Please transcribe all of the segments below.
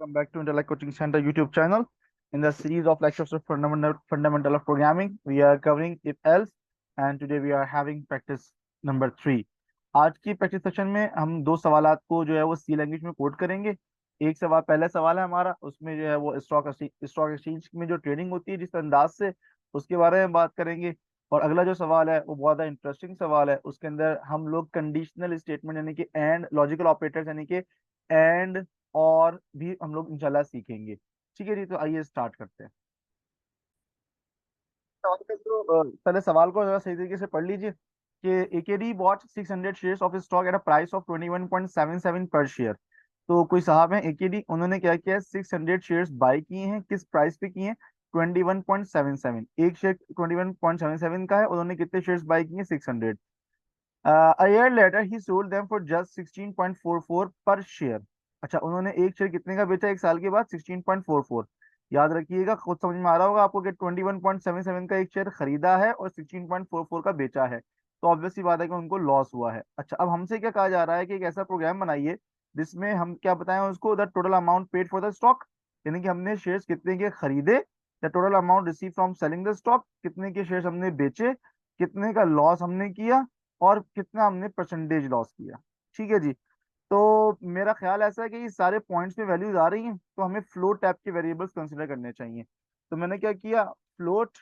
Welcome back to Intellect Coaching Center YouTube channel. In the series of lectures of fundamental of programming, we are covering if else, and today we are having practice number 3. आज की practice session में हम दो सवालात को जो है वो सी लैंग्वेज में कोड करेंगे। एक सवाल, पहला सवाल है हमारा, उसमें जो है वो स्टॉक एक्सचेंज में जो ट्रेडिंग होती है जिस अंदाज से, उसके बारे में बात करेंगे। और अगला जो सवाल है वो बहुत इंटरेस्टिंग सवाल है। उसके अंदर हम लोग कंडीशनल स्टेटमेंट यानी कि एंड, लॉजिकल ऑपरेटर्स यानी कि एंड और भी हम लोग इंशाल्लाह सीखेंगे। ठीक है जी, तो आइए स्टार्ट करते हैं। पहले सवाल को जरा सही तरीके से पढ़ लीजिए कि AKD bought 600 shares of stock at a price of 21.77 per share. तो कोई साहब है एकेडी, उन्होंने क्या किया है, 600 शेयर्स बाय किए हैं। किस प्राइस पे किए हैं? 21.77। एक शेयर 21.77 का है, उन्होंने कितने शेयर्स बाय किए हैं? 600। A year later he sold them for just 16.44 पर शेयर। अच्छा, उन्होंने एक शेयर कितने का बेचा? एक साल के बाद 16.44। याद रखिएगा, खुद समझ में आ रहा होगा आपको कि 21.77 का एक शेयर खरीदा है और 16.44 का बेचा है, तो ऑब्वियस सी बात है कि उनको लॉस हुआ है। अच्छा, अब हमसे क्या कहा जा रहा है कि एक ऐसा प्रोग्राम बनाइए जिसमें हम क्या बताएं उसको, the total amount paid for the stock, यानी कि हमने शेयर्स कितने के खरीदे, the total amount receive from selling the stock, कितने के शेयर्स हमने बेचे, कितने का लॉस हमने किया और कितना हमने परसेंटेज लॉस किया। ठीक है जी। तो मेरा ख्याल ऐसा है कि ये सारे पॉइंट्स में वैल्यूज आ रही हैं, तो हमें फ्लोट टाइप के वेरिएबल्स कंसिडर करने चाहिए। तो मैंने क्या किया, फ्लोट,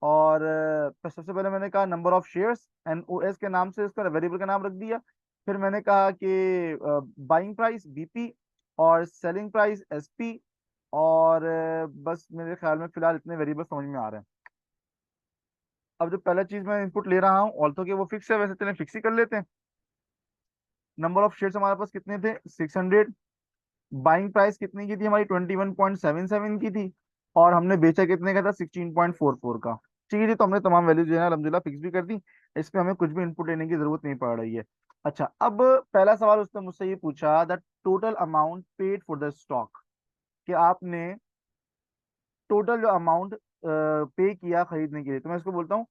और सबसे पहले मैंने कहा नंबर ऑफ शेयर्स, एनओएस के नाम से इसका वेरिएबल का नाम रख दिया। फिर मैंने कहा कि बाइंग प्राइस बीपी और सेलिंग प्राइस एसपी। और बस मेरे ख्याल में फिलहाल इतने वेरिएबल समझ में आ रहे हैं। अब जो पहला चीज मैं इनपुट ले रहा हूँ, ऑल्थो के वो फिक्स है, वैसे चलें फिक्स ही कर लेते हैं। नंबर ऑफ शेयर्स हमारे पास कितने थे? 600। बाइंग प्राइस कितने की थी हमारी? 21.77 की थी। और हमने बेचा कितने का था? 16.44 का। ठीक है जी, तो हमने तमाम वैल्यूज जो है अलहमदिल्ला फिक्स भी कर दी। इसमें हमें कुछ भी इनपुट लेने की जरूरत नहीं पड़ रही है। अच्छा, अब पहला सवाल उसने मुझसे ये पूछा, the total amount paid for the stock, कि आपने टोटल जो अमाउंट पे किया खरीदने के लिए, तो मैं इसको बोलता हूँ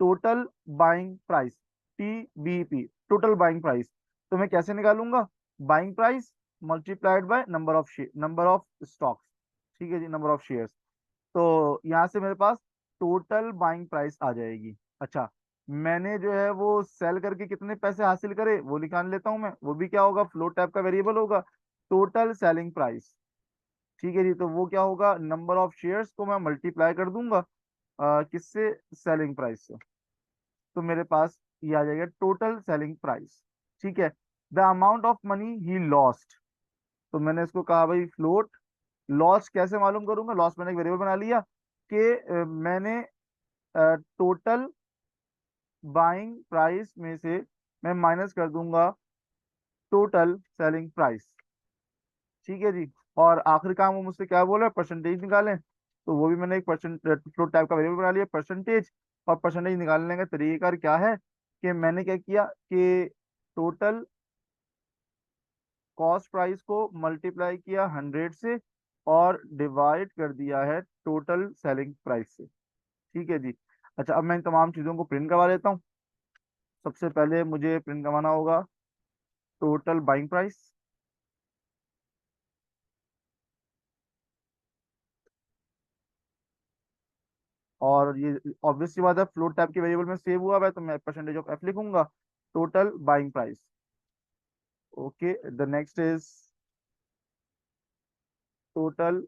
total buying price, TBP, total buying price. तो मैं कैसे निकालूंगा? Buying price multiplied by number of stocks. ठीक है जी, नंबर ऑफ शेयर्स। तो यहाँ से मेरे पास टोटल बाइंग प्राइस आ जाएगी। अच्छा, मैंने जो है वो सेल करके कितने पैसे हासिल करे वो निकाल लेता हूँ मैं, वो भी क्या होगा, फ्लोट टाइप का वेरिएबल होगा, टोटल सेलिंग प्राइस। ठीक है जी, तो वो क्या होगा, नंबर ऑफ शेयर्स को मैं मल्टीप्लाई कर दूंगा किससे? सेलिंग प्राइस से। तो मेरे पास ये आ जाएगा टोटल सेलिंग प्राइस। ठीक है। The amount of money he lost, तो मैंने इसको कहा भाई फ्लोट। लॉस कैसे मालूम करूंगा? लॉस मैंने एक वेरिएबल बना लिया कि मैंने टोटल बाइंग प्राइस में से मैं माइनस कर दूंगा टोटल सेलिंग प्राइस। ठीक है जी। और आखिरी काम वो मुझसे क्या बोल रहा है, परसेंटेज निकालें। तो वो भी मैंने एक परसेंट फ्लोट टाइप का वेरिएबल बना लिया, परसेंटेज। और परसेंटेज निकालने का तरीका क्या है कि मैंने क्या किया कि टोटल कॉस्ट प्राइस को मल्टीप्लाई किया 100 से और डिवाइड कर दिया है टोटल सेलिंग प्राइस से। ठीक है जी। अच्छा, अब मैं इन तमाम चीज़ों को प्रिंट करवा लेता हूँ। सबसे पहले मुझे प्रिंट करवाना होगा टोटल बाइंग प्राइस, और ये ऑब्वियस सी बात है फ्लोट टाइप के वेरिएबल में सेव हुआ हुआ है, तो मैं परसेंटेज ऑफ एफ लिखूंगा, total buying price. Okay, the next is total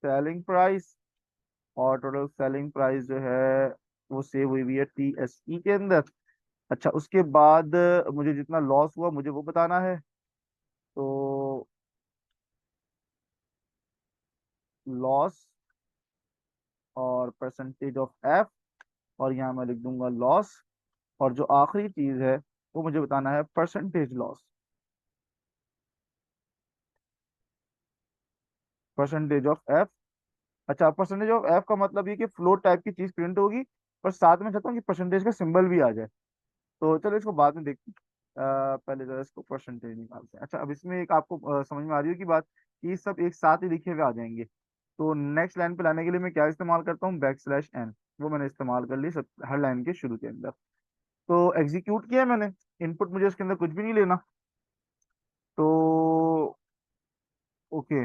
selling price, और टोटल सेलिंग प्राइस जो है वो सेव हुई हुई है TSE के अंदर। अच्छा, उसके बाद मुझे जितना लॉस हुआ मुझे वो बताना है। तो लॉस और परसेंटेज ऑफ एफ, और यहाँ मैं लिख दूंगा लॉस। और जो आखिरी चीज है वो मुझे बताना है percentage loss, percentage of F. अच्छा, परसेंटेज ऑफ एफ का मतलब ये कि फ्लोट टाइप की चीज प्रिंट होगी, पर साथ में चाहता हूँ कि परसेंटेज का सिंबल भी आ जाए। तो चलो इसको बाद में देखते हैं। पहले जरा इसको परसेंटेज निकालते हैं। अच्छा, अब इसमें एक आपको समझ में आ रही है कि बात, कि ये सब एक साथ ही लिखे हुए आ जाएंगे। तो नेक्स्ट लाइन पे लाने के लिए मैं क्या इस्तेमाल करता हूँ? \n, वो मैंने इस्तेमाल कर ली सब हर लाइन के शुरू के अंदर। तो एग्जीक्यूट किया मैंने, इनपुट मुझे इसके अंदर कुछ भी नहीं लेना। तो ओके,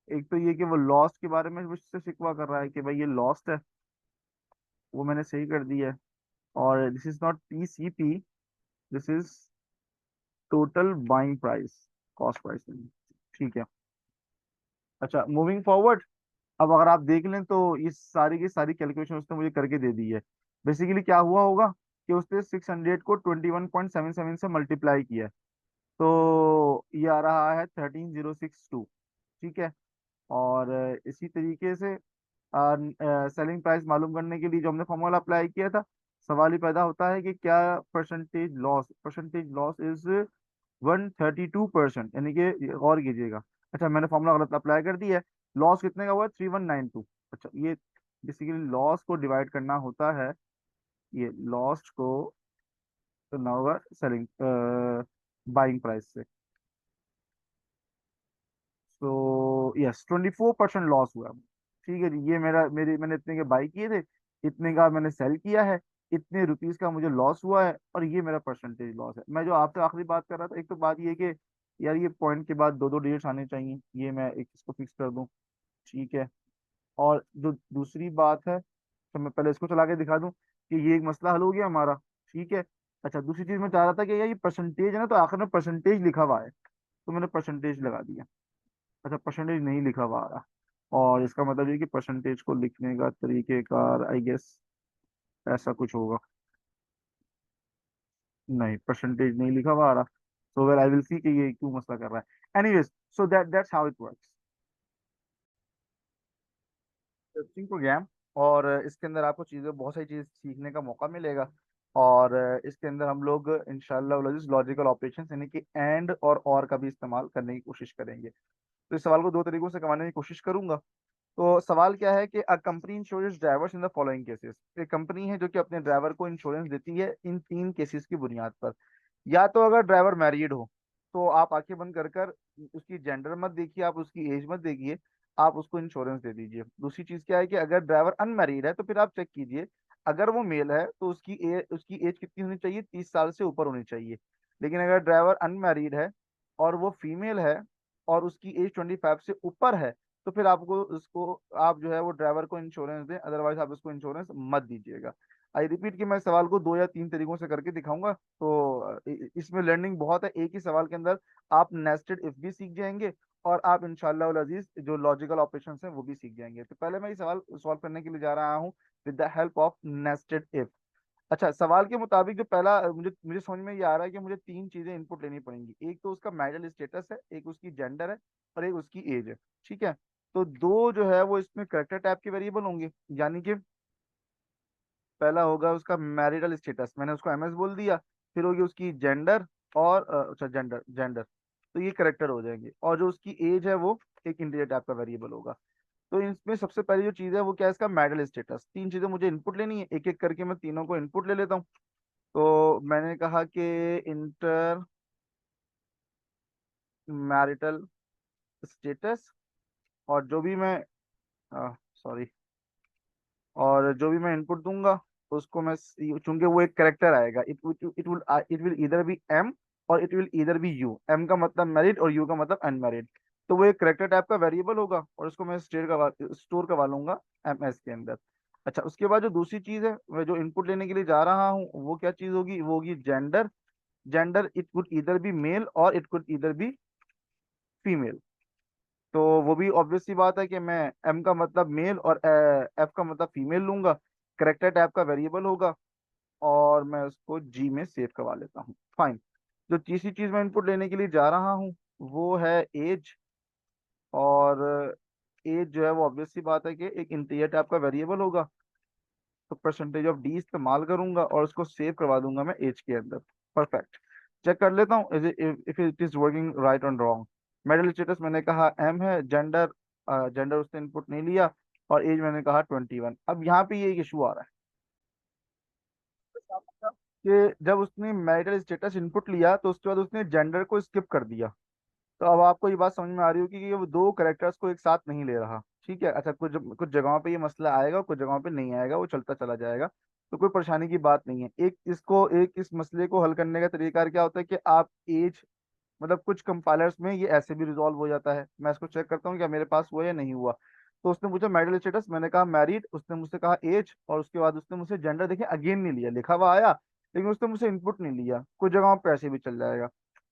एक तो ये कि वो लॉस्ट के बारे में मुझसे शिकवा कर रहा है कि भाई ये लॉस्ट है, वो मैंने सही कर दिया है। और this is not PCP, this is total buying price, cost price नहीं। ठीक है। अच्छा, मूविंग फॉरवर्ड, अब अगर आप देख लें तो ये सारी की सारी कैलकुलेशन उसने मुझे करके दे दी है। बेसिकली क्या हुआ होगा कि उसने 600 को 21.77 से मल्टीप्लाई किया है, तो ये आ रहा है 13062। ठीक है। और इसी तरीके से सेलिंग प्राइस मालूम करने के लिए जो हमने फॉर्मूला अप्लाई किया था, सवाल ही पैदा होता है कि क्या परसेंटेज लॉस इज 132%, यानी कि और कीजिएगा। अच्छा, मैंने फॉर्मूला गलत अप्लाई कर दिया है। लॉस कितने का हुआ है? 3192। अच्छा, ये बेसिकली लॉस को डिवाइड करना होता है, ये लॉस को करना होगा सेलिंग बाइंग प्राइस से। तो यस, 24% लॉस हुआ। ठीक है जी, ये मैंने इतने के बाई किए थे, इतने का मैंने सेल किया है, इतने रुपीस का मुझे लॉस हुआ है, और ये मेरा परसेंटेज लॉस है। मैं जो आपसे आखिरी बात कर रहा था, एक तो बात ये है कि यार ये पॉइंट के बाद दो दो डिजिट्स आने चाहिए, ये मैं एक इसको फिक्स कर दूं। ठीक है। और जो दूसरी बात है, तो मैं पहले इसको चला के दिखा दूं कि ये एक मसला हल हो गया हमारा। ठीक है। अच्छा, दूसरी चीज मैं चाह रहा था कि यार ये परसेंटेज है ना, तो आखिर में परसेंटेज लिखा हुआ है, तो मैंने परसेंटेज लगा दिया। अच्छा, परसेंटेज नहीं लिखा हुआ आ रहा, और इसका मतलब ये कि परसेंटेज को लिखने का तरीकेकार आई गेस ऐसा कुछ होगा। नहीं, परसेंटेज नहीं लिखा हुआ आ रहा। So well I will see कि ये क्यों मसला कर रहा है। Anyways, so that's how it works. Interesting program, और इसके अंदर आपको चीज़ें बहुत सारी चीज़ सीखने का मौका मिलेगा। और इसके अंदर हम लोग इंशाल्लाह लॉजिकल ऑपरेशन यानी कि एंड और का भी इस्तेमाल करने की कोशिश करेंगे। तो इस सवाल को दो तरीकों से करवाने की कोशिश करूंगा। तो सवाल क्या है कि a company insurance drivers in the following cases. एक कंपनी है जो कि अपने ड्राइवर को इंश्योरेंस देती है इन तीन केसेस की बुनियाद पर। या तो अगर ड्राइवर मैरिड हो, तो आप आंखें बंद कर कर उसकी जेंडर मत देखिए, आप उसकी एज मत देखिए, आप उसको इंश्योरेंस दे दीजिए। दूसरी चीज क्या है कि अगर ड्राइवर अनमैरिड है, तो फिर आप चेक कीजिए, अगर वो मेल है तो उसकी एज कितनी होनी चाहिए? 30 साल से ऊपर होनी चाहिए। लेकिन अगर ड्राइवर अनमैरिड है और वो फीमेल है और उसकी एज 25 से ऊपर है, तो फिर आपको उसको आप जो है वो ड्राइवर को इंश्योरेंस दें, अदरवाइज आप उसको इंश्योरेंस मत दीजिएगा। आई रिपीट कि मैं सवाल को दो या तीन तरीकों से करके दिखाऊंगा, तो इसमें लर्निंग बहुत है। एक ही सवाल के अंदर आप नेस्टेड इफ भी सीख जाएंगे, और आप इंशाल्लाह अल अजीज जो लॉजिकल ऑपरेशंस हैं वो भी सीख जाएंगे। तो पहले मैं ये सवाल सॉल्व करने के लिए जा रहा हूँ with the help of nested if. अच्छा, सवाल के मुताबिक जो पहला मुझे मुझे समझ में ये आ रहा है कि मुझे तीन चीजें इनपुट लेनी पड़ेंगी। एक तो उसका मैरिटल स्टेटस है, एक उसकी जेंडर है, और एक उसकी एज है। ठीक है। तो दो जो है वो इसमें करेक्टर टाइप के वेरिएबल होंगे, यानी कि पहला होगा उसका मैरिटल स्टेटस, मैंने उसको एमएस बोल दिया। फिर होगी उसकी जेंडर, और अच्छा जेंडर जेंडर, तो ये करेक्टर हो जाएंगे। और जो उसकी एज है वो एक इंटीजर टाइप का वेरिएबल होगा। तो इसमें सबसे पहली जो चीज है वो क्या है? इसका मैरिटल स्टेटस। तीन चीजें मुझे इनपुट लेनी है, एक एक करके मैं तीनों को इनपुट ले लेता हूँ। तो मैंने कहा कि इंटर मैरिटल स्टेटस, और जो भी मैं सॉरी और जो भी मैं इनपुट दूंगा उसको मैं चूंकि वो एक करेक्टर आएगा, इट विल इधर बी एम और इट विल इधर बी यू। एम का मतलब मैरिड और यू का मतलब अनमैरिड। तो वो एक करेक्टर टाइप का वेरिएबल होगा, और उसको मैं स्टोर करवा लूंगा एम एस के अंदर। अच्छा, उसके बाद जो दूसरी चीज है, मैं जो इनपुट लेने के लिए जा रहा हूँ, वो क्या चीज होगी? वो होगी जेंडर। जेंडर इट कुड इधर बी मेल और इट कुड इधर बी फीमेल। तो वो भी ऑब्वियस सी बात है कि मैं एम का मतलब मेल और एफ का मतलब फीमेल लूंगा। करेक्टर टाइप का वेरिएबल होगा, और मैं उसको जी में सेव करवा लेता हूँ। फाइन। जो तीसरी चीज मैं इनपुट लेने के लिए जा रहा हूँ वो है एज। और एज जो है वो ऑब्वियस सी बात है कि एक इंटीजर टाइप का वेरिएबल होगा। तो परसेंटेज ऑफ डी इस्तेमाल करूंगा और उसको सेव करवा दूंगा मैं एज के अंदर। परफेक्ट। चेक कर लेता हूँ if it is working right और रॉन्ग। मेरिटल स्टेटस मैंने कहा एम है, जेंडर जेंडर उसने इनपुट नहीं लिया, और एज मैंने कहा 21। अब यहाँ पे ये इशू आ रहा है कि जब उसने मैरिटल स्टेटस इनपुट लिया तो उसके बाद उसने जेंडर को स्किप कर दिया। तो अब आपको ये बात समझ में आ रही होगी कि ये वो दो करेक्टर्स को एक साथ नहीं ले रहा। ठीक है। अच्छा, कुछ कुछ जगहों पे ये मसला आएगा, कुछ जगहों पे नहीं आएगा, वो चलता चला जाएगा। तो कोई परेशानी की बात नहीं है। एक इस मसले को हल करने का तरीका क्या होता है कि आप एज मतलब कुछ कंपाइलर्स में ये ऐसे भी रिजॉल्व हो जाता है। मैं इसको चेक करता हूँ क्या मेरे पास हुआ या नहीं हुआ। तो उसने पूछा मैरिटल स्टेटस, मैंने कहा मैरिड, उसने मुझसे कहा एज, और उसके बाद उसने मुझसे जेंडर देखे अगेन नहीं लिया, लिखा हुआ आया लेकिन उसने मुझसे इनपुट नहीं लिया। कुछ जगहों पे ऐसे भी चल जाएगा।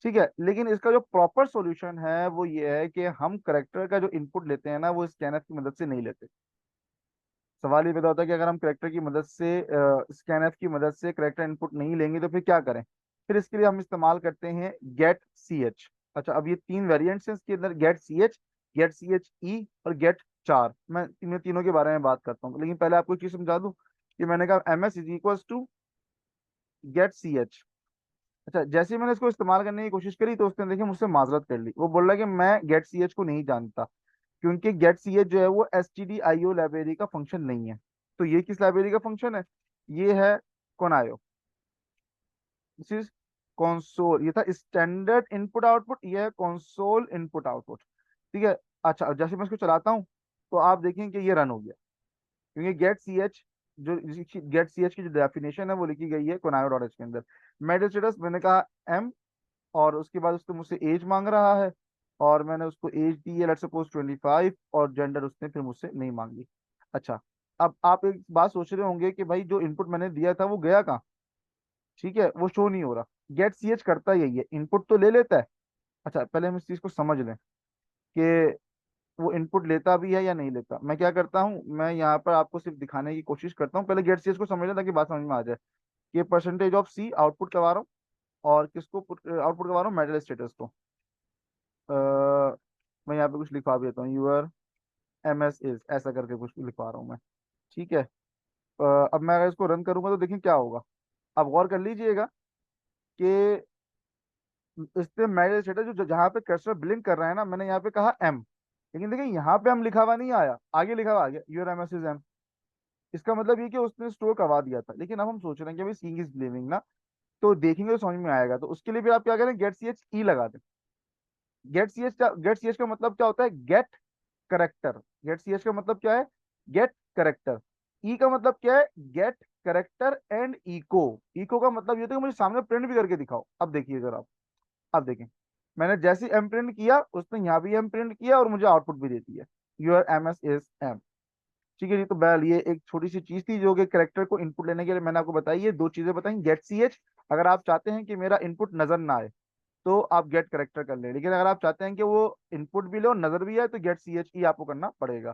ठीक है, लेकिन इसका जो प्रॉपर सॉल्यूशन है वो ये है कि हम करेक्टर का जो इनपुट लेते हैं ना वो स्कैनफ की मदद से नहीं लेते। सवाल ये पैदा होता है कि अगर हम करेक्टर की मदद से स्कैनफ की मदद से करेक्टर इनपुट नहीं लेंगे तो फिर क्या करें। फिर इसके लिए हम इस्तेमाल करते हैं गेट सी एच। अच्छा, अब ये तीन वेरिएंट्स हैं इसके अंदर, गेट सी एच ई और गेट चार। मैं इनमें तीनों के बारे में बात करता हूँ, लेकिन पहले आपको एक चीज समझा दूं कि मैंने कहा M S is equal to get C H. अच्छा, जैसे ही मैंने इसको इस्तेमाल करने की कोशिश करी तो उसने देखिए मुझसे माजरत कर ली, वो बोल रहा है कि मैं गेट सी एच को नहीं जानता, क्योंकि गेट सी एच जो है वो S T D I O library का फंक्शन नहीं है। तो ये किस लाइब्रेरी का फंक्शन है, ये है कोनायो, दिस इज कंसोल। ये था स्टैंडर्ड इनपुट आउटपुट, ये है कंसोल इनपुट आउटपुट। ठीक है। अच्छा, अब जैसे मैं इसको चलाता हूँ तो आप देखें कि ये रन हो गया, क्योंकि गेट सी एच जो गेट सी एच की जो डेफिनेशन है वो लिखी गई है कोनायो डॉट एच के अंदर। मेटल स्टेटस मैंने कहा एम, और उसके बाद उसने मुझसे एज मांग रहा है, और मैंने उसको एज दी है लेट्स सपोज 25, और जेंडर उसने फिर मुझसे नहीं मांगी। अच्छा, अब आप एक बात सोच रहे होंगे कि भाई जो इनपुट मैंने दिया था वो गया कहाँ। ठीक है, वो शो नहीं हो रहा। गेट सी एच करता यही है, इनपुट तो ले लेता है। अच्छा, पहले हम इस चीज को समझ लें कि वो इनपुट लेता भी है या नहीं लेता। मैं क्या करता हूँ, मैं यहाँ पर आपको सिर्फ दिखाने की कोशिश करता हूँ, पहले गेट सी एच को समझ लें ताकि बात समझ में आ जाए कि परसेंटेज ऑफ सी आउटपुट करवा रहा हूँ, और किसको आउटपुट करवा रहा हूँ, मेटल स्टेटस को। मैं यहाँ पे कुछ लिखवा भी देता हूँ, यूर एम एस इज, ऐसा करके कुछ लिखवा रहा हूँ मैं। ठीक है। अब मैं अगर इसको रन करूंगा तो देखिए क्या होगा। अब गौर कर लीजिएगा कि इससे मैरिज स्टेटस जो जहाँ पे कर्सर ब्लिंक कर रहा है ना, मैंने यहाँ पे कहा एम, लेकिन देखिए यहाँ पे हम लिखा हुआ नहीं आया, आगे लिखा हुआ आ गया your M S is M. इसका मतलब ये कि उसने स्टोर करवा दिया था, लेकिन अब हम सोच रहे हैं कि भाई सीइंग इज बिलीविंग ना, तो देखेंगे तो समझ में आएगा। तो उसके लिए भी आप क्या करें, गेट सी एच ई लगा दें। गेट सी एच का मतलब क्या होता है, get character. Get C H का मतलब क्या है, गेट करेक्टर। ई का मतलब क्या है, get character and echo. Echo का मतलब ये होता है कि मुझे सामने प्रिंट भी करके दिखाओ। अब देखिए जरा आप, अब देखें, मैंने जैसे एम प्रिंट किया उसने यहाँ भी एम प्रिंट किया और मुझे आउटपुट भी दे दिया, your M S is M. ठीक है जी, तो बैल ये एक छोटी सी चीज थी जो कि करेक्टर को इनपुट लेने के लिए मैंने आपको बताई। ये दो चीजें बताई, गेट सी एच अगर आप चाहते हैं कि मेरा इनपुट नजर ना आए तो आप गेट करेक्टर कर लें, लेकिन अगर आप चाहते हैं कि वो इनपुट भी ले और नजर भी आए तो गेट सी एच ई आपको करना पड़ेगा।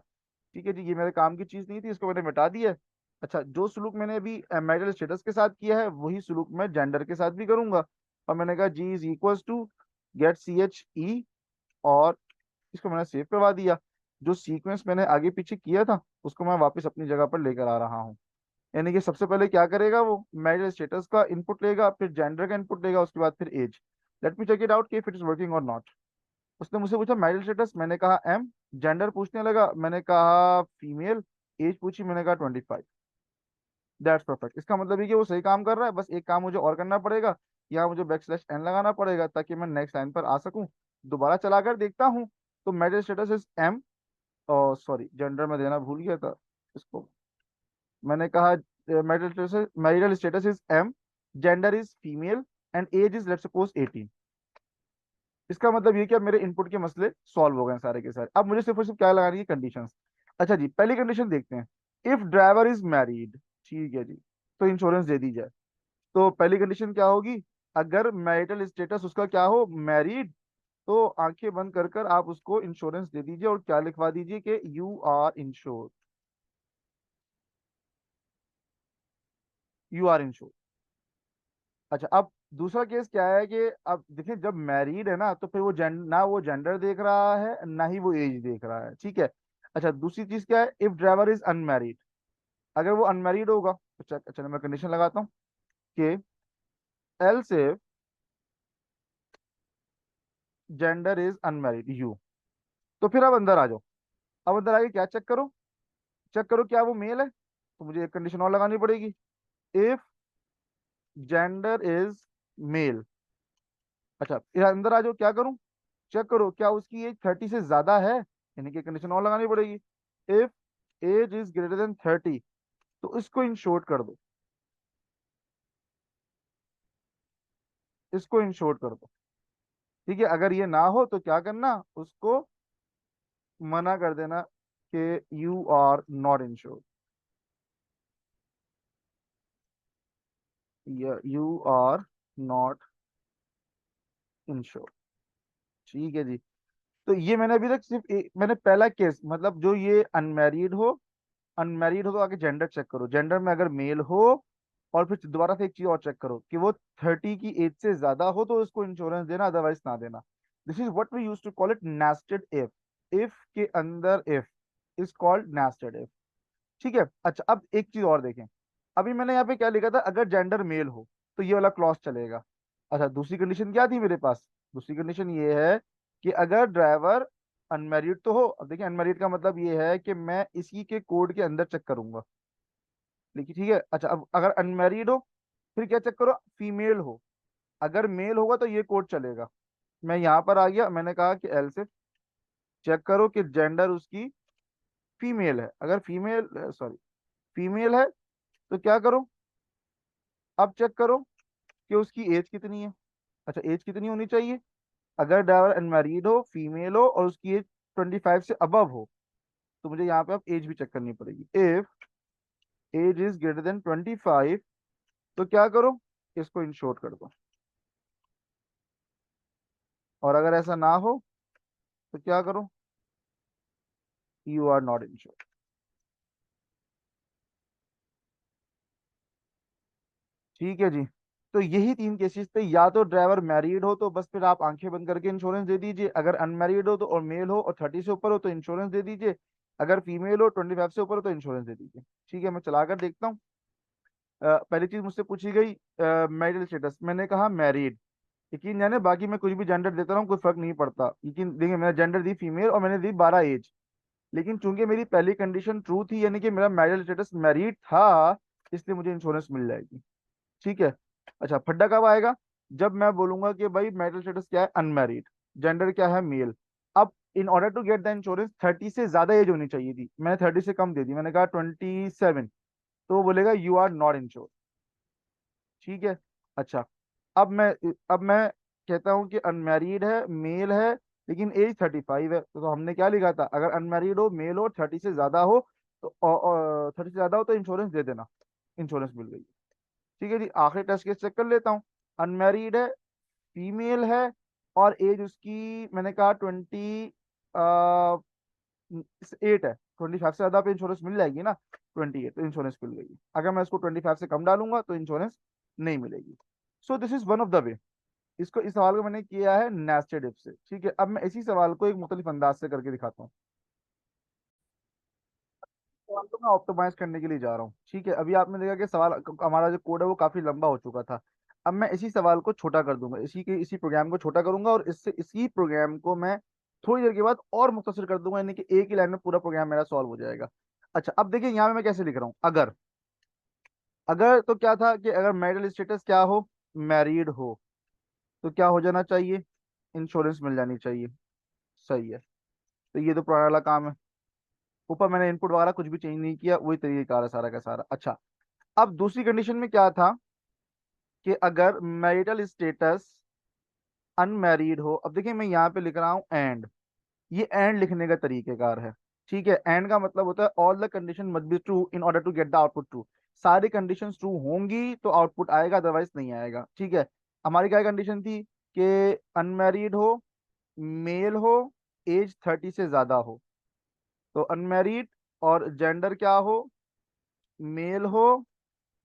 ठीक है जी, ये मेरे काम की चीज नहीं थी, इसको मैंने मिटा दिया है। अच्छा, जो सलूक मैंने अभी मैरिटल स्टेटस के साथ किया है वही सलूक मैं जेंडर के साथ भी करूंगा। और मैंने कहा G is equals to get C H E, और इसको मैंने सेव करवा दिया। जो सीक्वेंस मैंने आगे पीछे किया था उसको मैं वापस अपनी जगह पर लेकर आ रहा हूँ। यानी कि सबसे पहले क्या करेगा, वो मैरिटल स्टेटस का इनपुट लेगा, फिर जेंडर का इनपुट लेगा, उसके बाद फिर age. Let me check it out कि इफ इट इज वर्किंग और नॉट। उसने मुझसे पूछा मैरिटल स्टेटस, मैंने कहा एम। जेंडर पूछने लगा, मैंने कहा फीमेल। एज पूछी, मैंने कहा 25। That's perfect. इसका मतलब ये कि वो सही काम कर रहा है, बस एक काम मुझे और करना पड़ेगा, यहाँ मुझे बैक स्लैश एन लगाना पड़ेगा ताकि मैं नेक्स्ट लाइन पर आ सकूं। दोबारा चलाकर देखता हूँ तो मैरिटल स्टेटस इज एम, और सॉरी जेंडर में देना भूल गया था इसको। मैंने कहा marital status is M, gender is female, and age is let's suppose 18। इसका मतलब ये कि अब मेरे इनपुट के मसले सॉल्व हो गए हैं सारे के सारे। अब मुझे सिर्फ और सिर्फ क्या लगानी है, कंडीशंस। अच्छा जी, पहली कंडीशन देखते हैं, इफ ड्राइवर इज मैरिड। ठीक है जी, तो इंश्योरेंस दे दी जाए। तो पहली कंडीशन क्या होगी, अगर मैरिटल स्टेटस उसका क्या हो, मैरिड, तो आंखें बंद कर कर आप उसको इंश्योरेंस दे दीजिए और क्या लिखवा दीजिए कि you are insured, you are insured. अच्छा, अब दूसरा केस क्या है कि अब देखिए जब मैरिड है ना तो फिर वो ना वो जेंडर देख रहा है ना ही वो एज देख रहा है। ठीक है। अच्छा, दूसरी चीज क्या है, इफ ड्राइवर इज अनमैरिड। अगर वो अनमैरिड होगा तो अच्छा मैं कंडीशन लगाता हूँ कि else if gender is unmarried you. तो फिर अब अंदर आ जाओ। अब अंदर आके क्या चेक करो, चेक करो क्या वो मेल है, तो मुझे एक कंडीशन और लगानी पड़ेगी, इफ जेंडर इज मेल। अच्छा, फिर अंदर आ जाओ, क्या करूं, चेक करो क्या उसकी एज 30 से ज्यादा है, यानी कि कंडीशन और लगानी पड़ेगी, if age is greater than 30, तो इसको इन शॉर्ट कर दो, इसको इन शॉर्ट कर दो। ठीक है, अगर ये ना हो तो क्या करना, उसको मना कर देना कि you are not insured, you are not insured. ठीक है जी। तो ये मैंने अभी तक सिर्फ मैंने पहला केस, मतलब जो ये अनमैरिड हो तो आगे जेंडर चेक करो, जेंडर में अगर मेल हो, और फिर दोबारा से एक चीज और चेक करो कि वो 30 की एज से ज्यादा हो तो उसको इंश्योरेंस देना, अदरवाइज ना देना। This is what we use to call it nested if. If के अंदर if is called nested if. ठीक है, अच्छा अब एक चीज और देखें। अभी मैंने यहाँ पे क्या लिखा था, अगर जेंडर मेल हो तो ये वाला क्लॉज चलेगा। अच्छा, दूसरी कंडीशन क्या थी मेरे पास, दूसरी कंडीशन ये है कि अगर ड्राइवर अनमैरिड तो हो। अब देखिए, अनमैरिड का मतलब ये है कि मैं इसी के कोड के अंदर चेक करूंगा। देखिए ठीक है, अच्छा अब अगर अनमैरिड हो फिर क्या चेक करो, फीमेल हो। अगर मेल होगा तो ये कोड चलेगा। मैं यहाँ पर आ गया, मैंने कहा कि एल से चेक करो कि जेंडर उसकी फीमेल है। अगर फीमेल, सॉरी, फीमेल है तो क्या करो, अब चेक करो कि उसकी एज कितनी है। अच्छा, एज कितनी होनी चाहिए, अगर ड्राइवर अनमैरिड हो, फीमेल हो और उसकी एज 25 से अबव हो, तो मुझे यहाँ पे अब एज भी चेक करनी पड़ेगी। If age is greater than 25, तो क्या करो, इसको इंश्योर कर दो। और अगर ऐसा ना हो तो क्या करो, यू आर नॉट इंश्योर। ठीक है जी। तो यही तीन केसेस थे, या तो ड्राइवर मैरिड हो तो बस फिर आप आंखें बंद करके इंश्योरेंस दे दीजिए, अगर अनमैरिड हो तो और मेल हो और 30 से ऊपर हो तो इंश्योरेंस दे दीजिए, अगर फीमेल हो 25 से ऊपर हो तो इंश्योरेंस दे दीजिए। ठीक है, मैं चलाकर देखता हूँ। पहली चीज मुझसे पूछी गई मैरिटल स्टेटस, मैंने कहा मैरिड। यकीन जाने बाकी मैं कुछ भी जेंडर देता रहा हूँ, कोई फर्क नहीं पड़ता। यकीन देखिए, मैंने जेंडर दी फीमेल और मैंने दी 12 एज, लेकिन चूंकि मेरी पहली कंडीशन ट्रू थी, यानी कि मेरा मैरिटल स्टेटस मैरिड था, इसलिए मुझे इंश्योरेंस मिल जाएगी। ठीक है। अच्छा, फड्डा कब आएगा, जब मैं बोलूंगा कि भाई मैरिटल स्टेटस क्या है, अनमैरिड, जेंडर क्या है, मेल। अब in order to get the insurance 30 से ज्यादा एज होनी चाहिए थी, मैंने 30 से कम दे दी, मैंने कहा 27, तो वो बोलेगा यू आर नॉट इंश्योर। ठीक है। अच्छा, अब मैं अब मैं कहता हूँ कि अनमैरिड है, मेल है, लेकिन एज 35 है, तो हमने क्या लिखा था, अगर अनमैरिड हो, मेल हो, 30 से ज्यादा हो, तो 30 से ज्यादा हो तो इंश्योरेंस दे देना। इंश्योरेंस मिल गई। ठीक है जी, आखिरी टेस्ट केस चेक कर लेता हूँ। अनमैरिड है, फीमेल है, और एज उसकी मैंने कहा 28 है, 25 से ज्यादा पे इंश्योरेंस मिल जाएगी ना, 28 तो इंश्योरेंस मिल गई। अगर मैं इसको 25 से कम डालूंगा तो इंश्योरेंस नहीं मिलेगी। So this is one of the way. इसको, इस सवाल को मैंने किया है नेस्टेड इफ से। ठीक है, अब मैं इसी सवाल को एक मुख्तलिफ अंदाज से करके दिखाता हूँ। सवाल को मैं ऑप्टिमाइज करने के लिए जा रहा हूँ। ठीक है, अभी आपने देखा कि सवाल हमारा जो कोड है वो काफी लंबा हो चुका था। अब मैं इसी सवाल को छोटा कर दूंगा, इसी प्रोग्राम को छोटा करूंगा, और इससे इसी प्रोग्राम को मैं थोड़ी देर के बाद और मुख्तसर कर दूंगा, यानी कि एक ही लाइन में पूरा प्रोग्राम मेरा सॉल्व हो जाएगा। अच्छा, अब देखिए यहाँ पे मैं कैसे लिख रहा हूँ, अगर, अगर तो क्या था कि अगर मैरिटल स्टेटस क्या हो, मैरिड हो, तो क्या हो जाना चाहिए, इंश्योरेंस मिल जानी चाहिए। सही है। तो ये तो पुराना वाला काम है, ऊपर मैंने इनपुट वगैरह कुछ भी चेंज नहीं किया, वही तरीका है सारा का सारा। अच्छा, अब दूसरी कंडीशन में क्या था कि अगर मैरिटल स्टेटस अनमैरिड हो। अब देखिए, मैं यहाँ पे लिख रहा हूँ एंड, ये एंड लिखने का तरीकेकार है। ठीक है, एंड का मतलब होता है all the condition must be true in order to get the output true. सारी कंडीशंस ट्रू होंगी तो आउटपुट आएगा, अदरवाइज नहीं आएगा। ठीक है, हमारी क्या कंडीशन थी कि अनमैरिड हो, मेल हो, एज 30 से ज्यादा हो, तो अनमैरिड, और जेंडर क्या हो, मेल हो,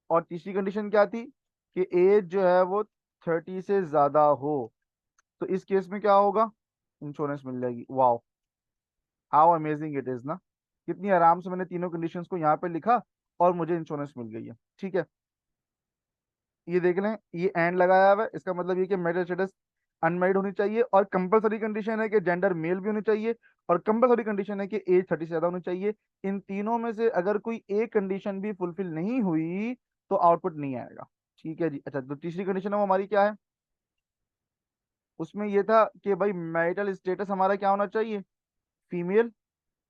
और तीसरी कंडीशन क्या थी कि एज जो है वो 30 से ज्यादा हो। तो इस केस में क्या होगा, इंश्योरेंस मिल जाएगी। Wow, how amazing it is ना। कितनी आराम से मैंने तीनों कंडीशंस को यहाँ पे लिखा और मुझे इंश्योरेंस मिल गई है। ठीक है, ये देख लें, ये एंड लगाया हुआ है, इसका मतलब ये कि मैरिटल स्टेटस अनमैरिड होनी चाहिए, और कंपलसरी कंडीशन है कि जेंडर मेल भी होनी चाहिए, और कंपलसरी कंडीशन है कि एज 30 से ज्यादा होनी चाहिए। इन तीनों में से अगर कोई एक कंडीशन भी फुलफिल नहीं हुई तो आउटपुट नहीं आएगा। ठीक है जी। अच्छा, तो तीसरी कंडीशन है वो हमारी क्या है, उसमें ये था कि भाई मैरिटल स्टेटस हमारा क्या होना चाहिए, female,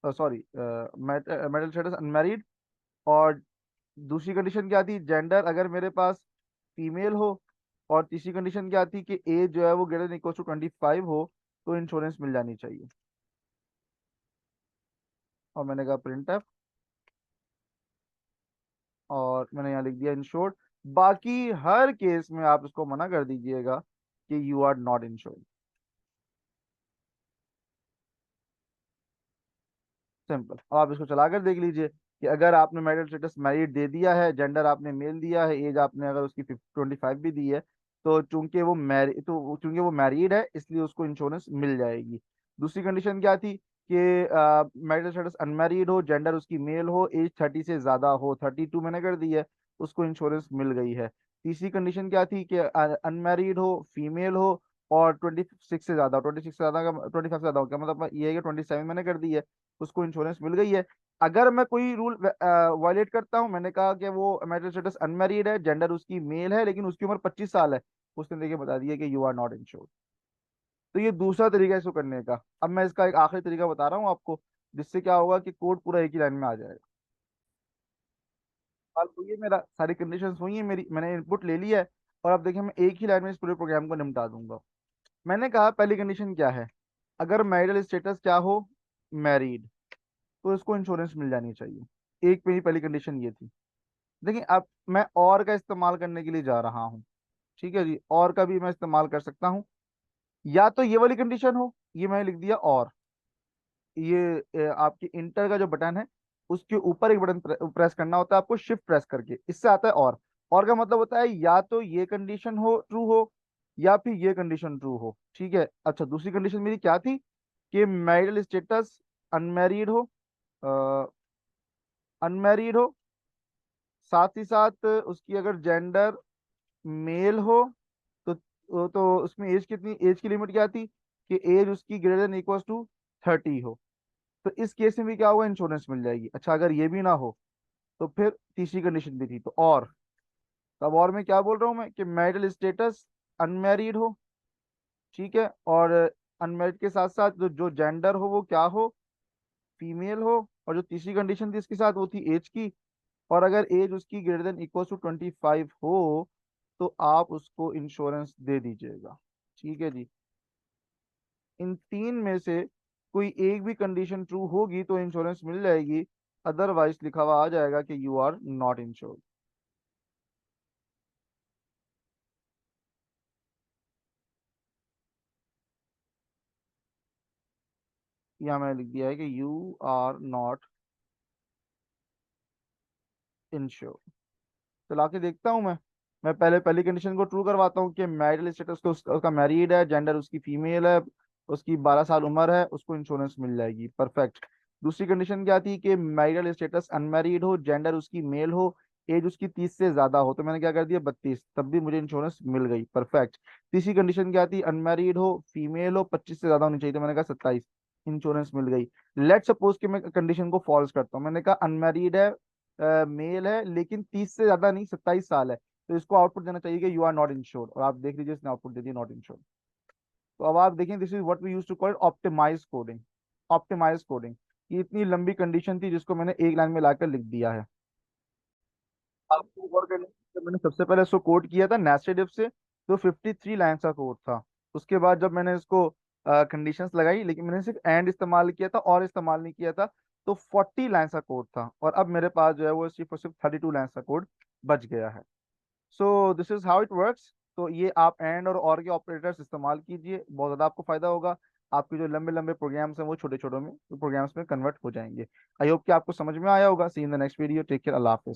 sorry, marital status unmarried, और दूसरी कंडीशन क्या थी, जेंडर अगर मेरे पास फीमेल हो, और तीसरी कंडीशन क्या थी कि एज जो है वो ग्रेटर देन इक्वल टू 25 हो तो इंश्योरेंस मिल जानी चाहिए। और मैंने कहा प्रिंट एफ, और मैंने यहाँ लिख दिया इंश्योर्ड। बाकी हर केस में आप इसको मना कर दीजिएगा कि you are not insured. Simple. अब आप इसको चला कर देख लीजिए कि अगर आपने मैरिटल स्टेटस मैरिड दे दिया है, जेंडर आपने मेल दिया है, एज आपने अगर उसकी 25 भी दी है, तो चूंकि वो मैरिड है इसलिए उसको इंश्योरेंस मिल जाएगी। दूसरी कंडीशन क्या थी कि मैरिटल स्टेटस अनमैरिड हो, जेंडर उसकी मेल हो, एज 30 से ज्यादा हो, 32 मैंने कर दी है, उसको इंश्योरेंस मिल गई है। तीसरी कंडीशन क्या थी कि अनमैरिड हो, फीमेल हो, और 26 से ज्यादा का 25 से ज्यादा हो, क्या मतलब ये है कि 27 मैंने कर दी है, उसको इंश्योरेंस मिल गई है। अगर मैं कोई रूल वायलेट करता हूं, मैंने कहा कि वो मैरिटल स्टेटस अनमैरिड है, जेंडर उसकी मेल है, लेकिन उसकी उम्र 25 साल है, उसने देखिए बता दिया कि यू आर नॉट इंश्योर्ड। तो ये दूसरा तरीका है इसको करने का। अब मैं इसका एक आखिरी तरीका बता रहा हूँ आपको, जिससे क्या होगा कि कोड पूरा एक ही लाइन में आ जाएगा। हाल तो ये मेरा सारी कंडीशंस हुई है मेरी, मैंने इनपुट ले लिया है, और अब देखिए मैं एक ही लाइन में इस पूरे प्रोग्राम को निपटा दूंगा। मैंने कहा पहली कंडीशन क्या है, अगर मैरिटल स्टेटस क्या हो, मैरिड, तो इसको इंश्योरेंस मिल जानी चाहिए। एक मेरी पहली कंडीशन ये थी। देखिए अब मैं और का इस्तेमाल करने के लिए जा रहा हूँ, ठीक है जी, और का भी मैं इस्तेमाल कर सकता हूँ। या तो ये वाली कंडीशन हो, ये मैंने लिख दिया, और ये आपकी इंटर का जो बटन है उसके ऊपर एक बटन प्रेस करना होता है आपको, शिफ्ट प्रेस करके, इससे आता है और का मतलब होता है या तो ये कंडीशन हो ट्रू हो, या फिर ये कंडीशन ट्रू हो, ठीक है। अच्छा, दूसरी कंडीशन मेरी क्या थी कि मैरिटल स्टेटस अनमैरिड हो, अनमैरिड हो, साथ ही साथ उसकी अगर जेंडर मेल हो, तो उसमें एज कितनी, एज की लिमिट क्या थी कि एज उसकी ग्रेटर देन इक्वल टू 30 हो, तो इस केस में भी क्या होगा, इंश्योरेंस मिल जाएगी। अच्छा, अगर ये भी ना हो तो फिर तीसरी कंडीशन भी थी, तो और, तब और मैं क्या बोल रहा हूँ मैं कि मैरिटल स्टेटस अनमैरिड हो, ठीक है, और अनमैरिड के साथ साथ जो जेंडर हो वो क्या हो, फीमेल हो, और जो तीसरी कंडीशन थी इसके साथ वो थी एज की, और अगर एज उसकी ग्रेटर देन इक्वल टू 25 हो तो आप उसको इंश्योरेंस दे दीजिएगा, ठीक है जी। इन तीन में से कोई एक भी कंडीशन ट्रू होगी तो इंश्योरेंस मिल जाएगी, अदरवाइज लिखा हुआ आ जाएगा कि यू आर नॉट इंश्योर्ड। यहाँ मैंने लिख दिया है कि यू आर नॉट इंश्योर्ड। चला के देखता हूँ मैं पहले पहली कंडीशन को ट्रू करवाता हूँ कि मैरिटल स्टेटस तो उसका मैरिड है, जेंडर उसकी फीमेल है, उसकी 12 साल उम्र है, उसको इंश्योरेंस मिल जाएगी, परफेक्ट। दूसरी कंडीशन क्या थी कि मैरिटल स्टेटस अनमैरिड हो, जेंडर उसकी मेल हो, एज उसकी 30 से ज्यादा हो, तो मैंने क्या कर दिया 32, तब भी मुझे इंश्योरेंस मिल गई, परफेक्ट। तीसरी कंडीशन क्या थी, अनमैरिड हो, फीमेल हो, 25 से ज्यादा होनी चाहिए, तो मैंने कहा 27, इंश्योरेंस मिल गई। लेट सपोज कि मैं कंडीशन को फॉल्स करता हूँ, मैंने कहा अनमैरिड है, मेल है, लेकिन 30 से ज्यादा नहीं, 27 साल है, तो इसको आउटपुट देना चाहिए कि यू आर नॉट इंश्योर्ड, और आप देख लीजिए इसने आउटपुट दे दी नॉट इंश्योर्ड। तो अब आप देखें, this is what we use to call optimise coding. Optimise coding, ये इतनी लंबी कंडीशन थी जिसको मैंने एक लाइन में लाकर लिख दिया है। आपको और करने जब मैंने सबसे पहले इसको कोड किया था नेस्टेड इफ से, तो 53 लाइन का कोड था। उसके बाद जब मैंने इसको कंडीशंस लगाई, लेकिन मैंने सिर्फ एंड इस्तेमाल किया था और इस्तेमाल नहीं किया था, तो 40 लाइन का कोड था, और अब मेरे पास जो है वो सिर्फ और सिर्फ 32 लाइन का कोड बच गया है। So this is how it works. तो ये आप एंड और के ऑपरेटर्स इस्तेमाल कीजिए, बहुत ज़्यादा आपको फायदा होगा। आपके जो लंबे लंबे प्रोग्राम्स हैं वो छोटे छोटों में प्रोग्राम्स में कन्वर्ट हो जाएंगे। आई होप कि आपको समझ में आया होगा। See in the next video, take care, अल्लाह हाफिज।